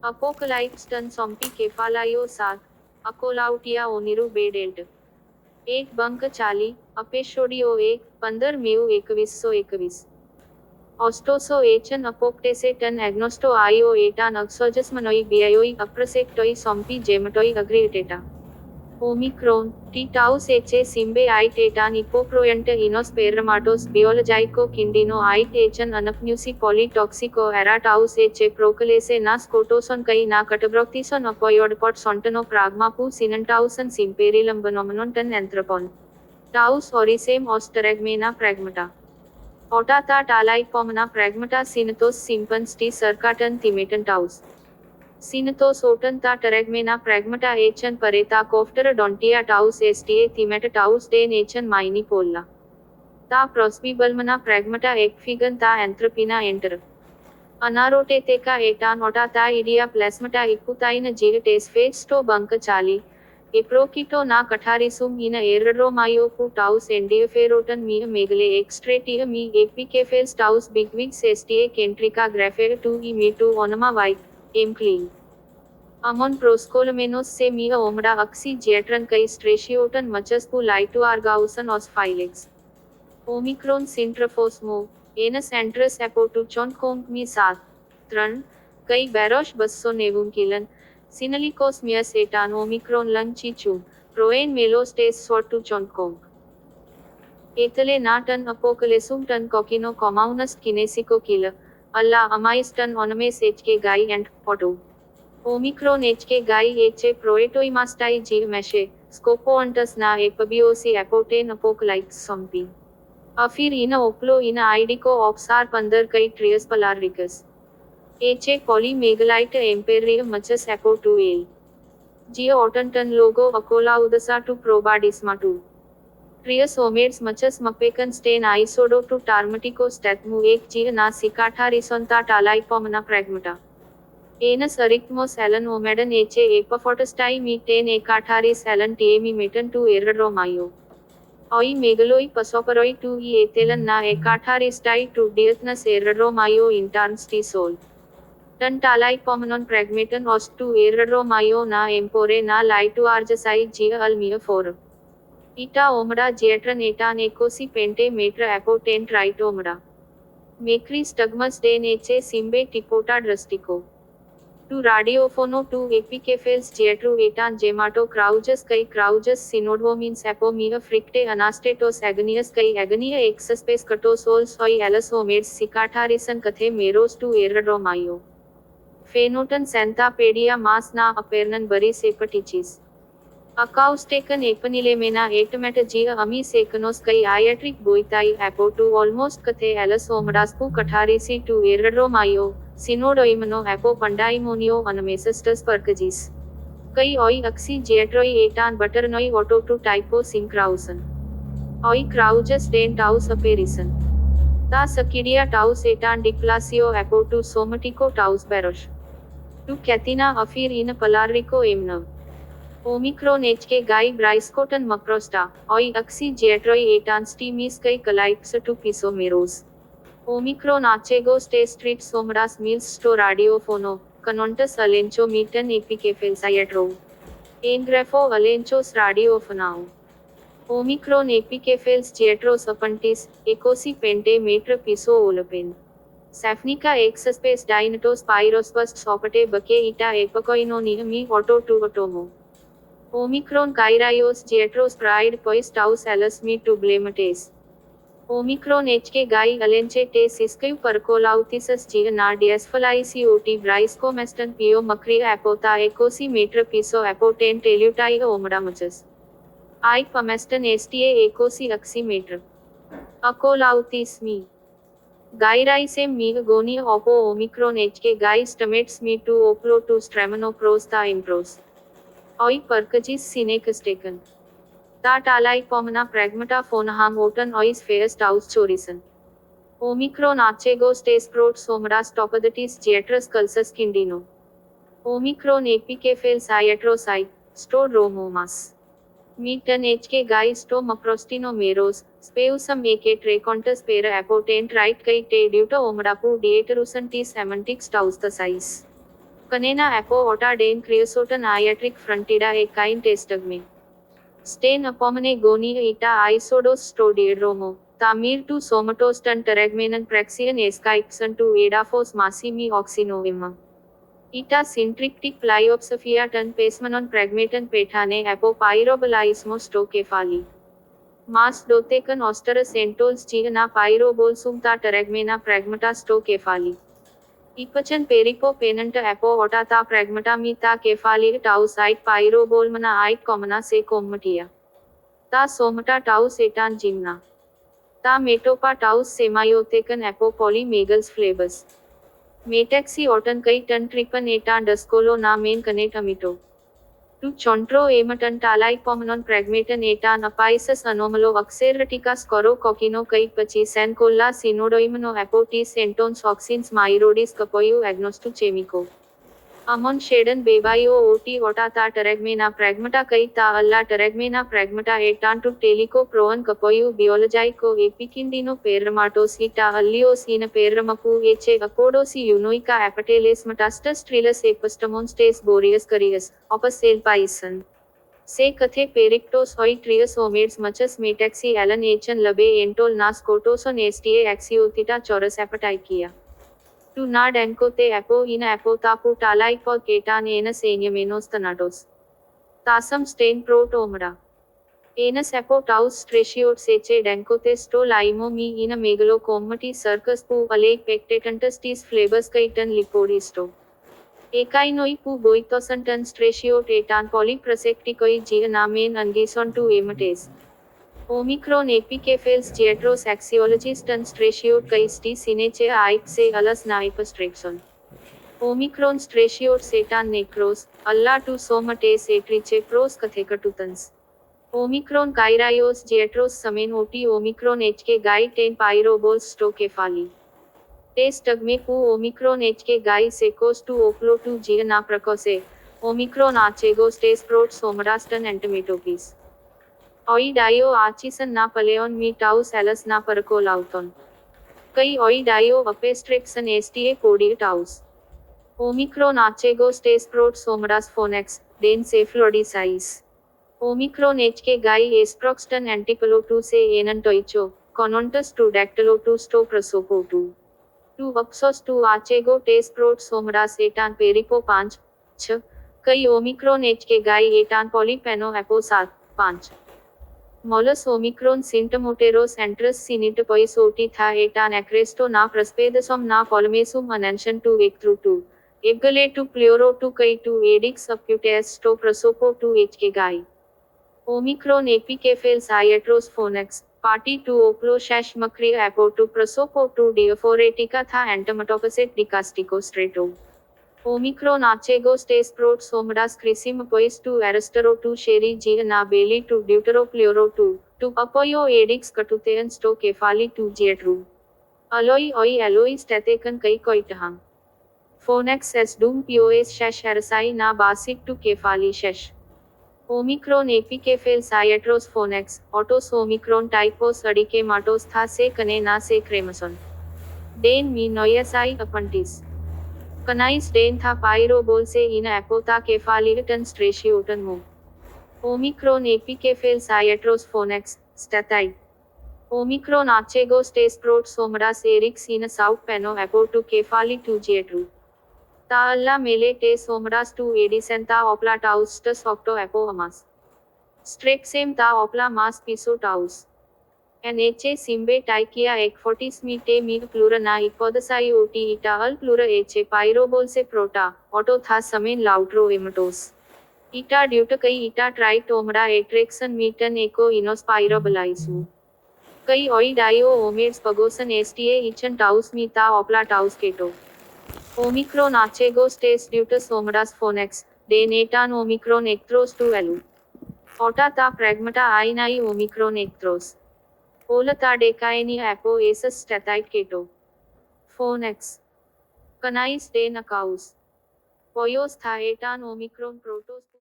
अपोकलाइप्स ton सॉम्पी केफालायो सात अकोलाउटिया ओनिरु बेडेल्ट एक bunk चाली अपेशोडियो एक 15 મેઉ 2121 ઓસ્ટોસો એચન અપોપ્ટેસે ટન એગ્નોસ્ટો આઈઓ એટાન અક્સોજસ્મનોઈ બિયાયોઈ અપ્રસેક્ટોઈ સોમ્પી જેમટોઈ અગ્રિએટેટા ઓમિક્રોન ટી ટાઉસ એચે સિમ્બે આઇટ એટાન ઇપોપ્રોયન્ટ ઇનોસ પેરમાટોસ બિયોલજાઇકો કિન્ડિનો આઇટ એચન અનપન્યુસી પોલીટોક્સિકો એરાટાઉસ એચે પ્રોકલેસે ના સ્કોટોસોન કઈ ના કટબ્રોક્તિસોન અપોયોડ પોટ સોન્ટનો પ્રાગમાપુ સિનન્ટાઉસન સિમ્પેરિલમ્બનોમનોન ટન એન્થ્રપોન ટાઉસ ઓરિસેમ ઓસ્ટરેગમેના પ્રેગ્મટા ઓટાતા ટાલાઇપોમના પ્રેગ્મટા સિનતોસ સિમ્પન્સ ટી સરકાટન થિમેટન ટાઉસ સિનતોસ ઓટનતા ટરેગમેના પ્રેગ્મટા એચન પરેતા કોફ્ટર ડોન્ટિયા ટાઉસ એસટીએ થિમેટ ટાઉસ ડેન એચન માઇની પોલ્લા તા પ્રોસ્બીબલ્મના પ્રેગ્મટા એકફિગન તા એન્થ્રપીના એન્ટર અનારોટેતેકા એટાન ઓટાતા ઇડિયા પ્લેસ્મટા ઇકુતાઇન જીર ટેસ્ફેજ સ્ટો બંક ચાલી એપ્રોકીટો ના કઠારીસુમ ઇન એરડ્રોમાયો કુ ટાઉસ એન્ડિયફેરોટન મી મેગલે એક્સ્ટ્રેટિય મી એપિકેફેલ્સ ટાઉસ બિગવિગ્સ એસટીએ કેન્ટ્રિકા ગ્રેફેર ટુ ઈ મી ટુ ઓનમા વાઇટ એમ ક્લીન અમોન પ્રોસ્કોલમેનોસ સે મી ઓમડા અક્સી જેટ્રન કઈ સ્ટ્રેશિયોટન મચસ્પુ લાઇટુ આર્ગાઉસન ઓસ્ફાઇલેક્સ ઓમિક્રોન સિન્ટ્રફોસ્મો એનસ એન્ટ્રસ એપોટુ ચોનકોંગ મી 7 3 કઈ બેરોશ 290 કિલન સિનલિકોસ્મિયસ એટાન ઓમિક્રોન લંગ ચીચુ પ્રોએન મેલોસ્ટેસ સોટુ ચોનકોંગ એતલે ના ટન અપોકલેસુમ ટન કોકિનો કોમાઉનસ કિનેસિકો કિલ અલ્લા અમાઇસ ટન ઓનમેસ એચકે ગાઈ એન્ડ પોટો ઓમિક્રોન એચકે ગાઈ એચે પ્રોએટોઇમાસ્ટાઈ જીવ મેશે સ્કોપોઅન્ટસ ના એપબીઓસી એપોટેન અપોકલાઇક્સ સોમ્પી અફીર ઇન ઓપ્લો ઇન આઇડિકો ઓપ્સાર 15 કઈ ટ્રિયસ પલારિકસ એચે પોલીમેગલાઇટ એમ્પેરિય મચસ એપો ટુ એલ જીઓ ઓટન્ટન લોગો અકોલા ઉદસા ટુ પ્રોબાડિસ્મા ટુ ટ્રિયસ ઓમેડ્સ મચસ મપેકન સ્ટેન આઇસોડો ટુ ટાર્મટિકો સ્ટેથમુ એક જીહ ના સિકાઠારિસોન્તા ટાલાઇપોમના પ્રેગ્મટા એનસ અરિક્મોસ એલન ઓમેડન એચે એપફોટસ્ટાઈ મી 10 એકાઠારીસ એલન ટીએમી મેટન ટુ એરડ્રોમાયો ઓઈ મેગલોઈ પસોપરોઈ ટુ ઈ એતેલન ના એકાઠારીસ્ટાઈ ટુ ડિયથનસ એરડ્રોમાયો ઇન્ટાર્ન્સ ટી સોલ ટન ટાલાઇપોમનોન પ્રેગ્મેટન ઓસ ટુ એરડ્રોમાયો ના એમ્પોરે ના લાઇટુ આર્જસાઈ જીહ અલમિય ફોર ઈટા ઓમડા જેટ્રન એટાન એકોસી પેન્ટે મેટ્ર એપોટેન ટ્રાઇટ ઓમડા મેક્રી સ્ટગમસ ડેન એચે સિમ્બે ટિપોટા ડ્રસ્ટિકો ટુ રાડિયોફોનો ટુ એપિકેફેલ્સ જેટ્રુ એટાન જેમાટો ક્રાઉજસ કઈ ક્રાઉજસ સિનોડવોમિન્સ એપોમિય ફ્રિક્ટે અનાસ્ટેટોસ એગનિયસ કઈ એગનિય એક્સસ્પેસ કટોસોલ્સ ઓઈ એલસોમેડ્સ સિકાઠારિસન કથે મેરોસ ટુ એરડ્રોમાયો ફેનોટન સેન્તાપેડિયા માસ ના અપેરનન બરી સેપટિચિસ અકાઉસ્ટેકન એપનિલેમેના એટમેટ જીહ અમી સેકનોસ કઈ આયટ્રિક બોઇતાઈ એપો ટુ ઓલમોસ્ટ કથે એલસોમડાસ્પુ કઠારીસી ટુ એરડ્રોમાયો સિનોડોઇમનો એપો પંડાઇમોનિયો અનમેસસ્ટસ પરકજીસ કઈ ઓઈ અક્સી જેટ્રોઈ એટાન બટરનોઈ ઓટો ટુ ટાઇપો સિંક્રાઉસન ઓઈ ક્રાઉજસ ડેન ટાઉસ અપેરિસન તા સકિડિયા ટાઉસ એટાન ડિપ્લાસિયો એપો ટુ સોમટિકો ટાઉસ બેરોશ ટુ કેથિના અફીર ઇન પલારિકો એમનવ ઓમિક્રોન એચકે ગાઈ બ્રાઇસ્કોટન મક્રોસ્ટા ઓઈ અક્સી જેટ્રોઈ એટાન સ્ટીમીસ કઈ કલાઇપ્સ ટુ પિસોમેરોસ ઓમિક્રોન આચેગો સ્ટે સ્ટ્રીટ સોમડાસ મિલ્સ સ્ટો રાડિયોફોનો કનોન્ટસ અલેન્ચો મીટન એપિકેફેલ્સાયટ્રો એનગ્રેફો અલેન્ચોસ રાડિયોફનાઓ ઓમિક્રોન એપિકેફેલ્સ જેટ્રોસ અપન્ટિસ એકોસી પેન્ટે મેટ્ર પિસો ઓલપેન સેફનિકા એક્સસ્પેસ ડાઇનટોસ પાઇરોસ્પસ્ટ સોપટે બકે ઇટા એપકોઇનો નિહમી ઓટો ટુ ઓટોમો ઓમિક્રોન કાઇરાયોસ જેટ્રોસ પ્રાઇડ પોઇસ ટાઉસ એલસમી ટુ બ્લેમટેસ ઓમિક્રોન એચકે ગાઈ અલેન્ચે ટે સિસ્કયુ પરકોલાઉતિસસ જીહ ના ડિએસ્ફલાઇસી ઓટી બ્રાઇસ્કોમેસ્ટન પિયો મક્રિયા એપોતા એકોસી મેટ્ર પિસો એપોટેન ટેલ્યુટાઈ ઓમડા મચસ આઈ પમેસ્ટન એસટીએ એકોસી અક્સી મેટ્ર અકોલાઉતિસમી ગાઈરાઇસેમ મીહ ગોનિય ઓપો ઓમિક્રોન એચકે ગાઈ સ્ટમેટ્સ મી ટુ ઓપ્લો ટુ સ્ટ્રેમનોપ્રોસ તા ઇમ્પ્રોસ ઓઈ પરકજીસ સિનેકસ્ટેકન તા ટાલાઇપોમના પ્રેગ્મટા ફોનહામ ઓટન ઓઇસ ફેયસ ટાઉસ ચોરિસન ઓમિક્રોન આચેગો સ્ટેસ્પ્રોટ સોમડા સ્ટોપદટીસ જેટ્રસ કલ્સસ કિન્ડિનો ઓમિક્રોન એપિકેફેલ્સ આયટ્રોસાઇ સ્ટોડ્રોમોમાસ મીટન એચકે ગાઈ સ્ટો મક્રોસ્ટિનો મેરોસ સ્પેઉસમ એકે ટ્રેકોન્ટસ પેર એપોટેન્ટ રાઇટ કઈ ટે ડ્યુટો ઓમડાપુ ડિએટરુસન ટી સેમન્ટિક્સ ટાઉસ તસાઇસ कनेना एपो ओटा डेन क्रियोसोटन आयाट्रिक फ्रंटिडा एक काइन टेस्टग में स्टेन अपॉमने गोनी ईटा आइसोडोस स्टोडियड्रोमो तामीर टू सोमटोस्टन टेरेगमेनन प्रेक्सियन एस्काइक्सन टू एडाफोस मासीमी ऑक्सिनोविमा ईटा सिंट्रिक्टिक प्लाइओप्सफिया टन पेसमनोन प्रेगमेटन पेठाने एपो पाइरोबलाइस्मो स्टोकेफाली मास डोतेकन ऑस्टरस एंटोल्स जीना पाइरोबोल सुमता टेरेगमेना प्रेगमटा स्टोकेफाली इपचन पेरिको पेनंट एपो ओटा ता प्रेगमटा मी ता केफाली टाउस आइट पाइरोबोल मना आइट कॉमना से कोमटिया ता सोमटा टाउस एटान जिमना ता मेटोपा टाउस सेमायोतेकन एपो पॉलीमेगल्स फ्लेबस मेटेक्सी ओटन कई टन ट्रिपन एटान डस्कोलो ना मेन कनेट अमिटो टू चॉन्ट्रो एमटन टालाई पॉमनोन प्रेगमेटन एटान अपाइसस अनोमलो अक्सेरटिका स्कोरो कोकिनो कई पची सैनकोल्ला सिनोडोइमनो एपोटीस एंटोन्स ऑक्सिन्स माइरोडिस कपोयु एग्नोस्टु चेमिको अमोन शेडन बेबायो ओटी ओटा ता टेरेगमेना प्रेगमटा कई ता अल्ला टेरेगमेना प्रेगमटा एटान टू टेलिको प्रोअन कपोयु बियोलजाइको एपिकिंडिनो पेरमाटोस ईटा अल्लियोस इन पेरमकु एचे अकोडोसी यूनोइका एपटेलेस मटास्टस ट्रिलस एपस्टमोन्स्टेस बोरियस करियस ऑपसेल पाइसन से कथे पेरिक्टोस ओई ट्रियस ओमेड्स मचस मेटेक्सी एलन एचन लबे एंटोल नास कोटोसन एस्टीए एक्सियोतिटा चौरस एपटाइकिया टू ना डेंको ते एपो इन एपो तापु टालाई पर केटान anus एन्यमेनोस तनाटोस तासम stand प्रोटोमडा anus apo टाउस स्ट्रेशियोट सेचे Danko ते स्टो लाइमो मी इन मेगलो कोमटी सर्कस पू अलेक पेक्टेटंटस्टीस फ्लेबस कईटन लिपोडिस्टो एकाइनोई पू गोइतोसंटन स्ट्रेशियोट एटान पॉलीप्रसेक्टिकोई जी नामेन अंगीसोन टू एमटेस ओमिक्रॉन एपिकेफेल्स जेट्रोस एक्सियोलॉजिस्टन स्ट्रेशियोट कई स्टी सिनेचे आइक से अलस नाइपस्ट्रेक्सन ओमिक्रॉन स्ट्रेशियोट सेटान नेक्रोस अल्ला टू सोमटेस एट्रिचे प्रोस कथेकटुतंस ओमिक्रॉन काइरायोस जेट्रोस समेन ओटी ओमिक्रॉन एच के गाई टेन पाइरोबोल्स स्टोकेफाली टेस्ट अगमे पू ओमिक्रॉन एच के गाई सेकोस टू ओप्लो टू जियना प्रकोसे ओमिक्रॉन आचेगोस टेस प्रोट सोमरास्टन एंटमेटोपीस ओइडायो आचिसन ना पलेओन मी टाउस एलस ना परकोलाउतोन कई ओइडायो अपेस्ट्रेक्सन एस्टीए कोडी टाउस ओमिक्रॉन आचेगोस टेस प्रोट सोमरास फोनेक्स डेन सेफ्लोडिसाइस ओमिक्रॉन एच के गाई एस्प्रोक्स्टन एंटिपलो टू से एनन टोइचो कॉनोंटस टू डेक्टलो टू स्टो प्रसोपो टू अपसोस टू आचेगो टेस प्रोट सोमरास एटान पेरिपो 5 कई ओमिक्रॉन एच के गाई एटान पॉलीपेनो एपो 7 5 मोलस ओमिक्रॉन सिंटमोटेरोस एंट्रस सिनिटपोइस ओटी था एटान एक्रेस्टो ना प्रस्पेदसोम ना पॉलमेसुम अनेंशन टू 1 2 एबगले टू प्लियोरो टू कई टू एडिक्स अप्यूटेस टो प्रसोपो टू एच के गाई ओमिक्रॉन एपिकेफेल्स आयट्रोस फोनेक्स पार्टी टू ओप्लो शैश मक्री एपो टू प्रसोपो टू डियोफोरेटिका था एंटमटोपसेट डिकास्टिको स्ट्रेटो ओमिक्रॉन आचेगोस टेस प्रोट सोमडास क्रिसिम पोइस टू एरेस्टरो टू शेरी जी ना बेली टू ड्यूटरो प्लियोरो टू अपोयो एडिक्स कटुतेन स्टो केफाली टू जेट्रू अलोई ओई एलोई स्टेतेकन कई कोइटहां फोनेक्स एस डूम पीओएस शैश एरसाई ना बासिक टू केफाली शैश ओमिक्रॉन एपिकेफेल्स आयट्रोस फोनेक्स ऑटोस ओमिक्रॉन टाइपोस अडिके माटोस था से कने ना से क्रेमसन डेन मी नोयसाई अपंटिस कनाइस डेन था पाइरोबोल से इन एपोता केफालिटन स्ट्रेशियोटन हो ओमिक्रॉन एपिकेफेल्स आयट्रोस फोनेक्स स्टेटाइट ओमिक्रॉन आचेगोस टेस प्रोट सोमडास एरिक्स इन साउथ पेनो एपो टू केफाली टू जेट्रू ता अल्ला मेले टेस सोमडास टू एडिसन ता ओप्ला टाउस्टस ऑक्टो एपो अमास स्ट्रेक्सेम ता ओप्ला मास पिसो टाउस एनएचए सिम्बे टाइकिया एक 40 मीटे मीट प्लूर ना इकोदसाई ओटी इटा अल प्लूर एचे पाइरोबोल से प्रोटा ऑटो था समेन लाउट्रो एमटोस इटा ड्यूट कई इटा ट्राइटोमडा एट्रेक्सन मीटन एको इनोस पाइरोबलाइसु कई ओइडायो ओमेड्स पगोसन एस्टीए इचन टाउस मीता ओप्ला टाउस केटो ओमिक्रॉन आचेगोस टेस ड्यूटस ओमडास फोनेक्स डेनेटान ओमिक्रॉन एक्ट्रोस टू एलू ओटा ता प्रेगमटा आइनाई ओमिक्रॉन एक्ट्रोस ओलता डेकाएनी एपो एसस स्टेटाइट केटो फोनेक्स कनाइस डेन अकाउस पोयोस था एटान ओमिक्रॉन प्रोटोस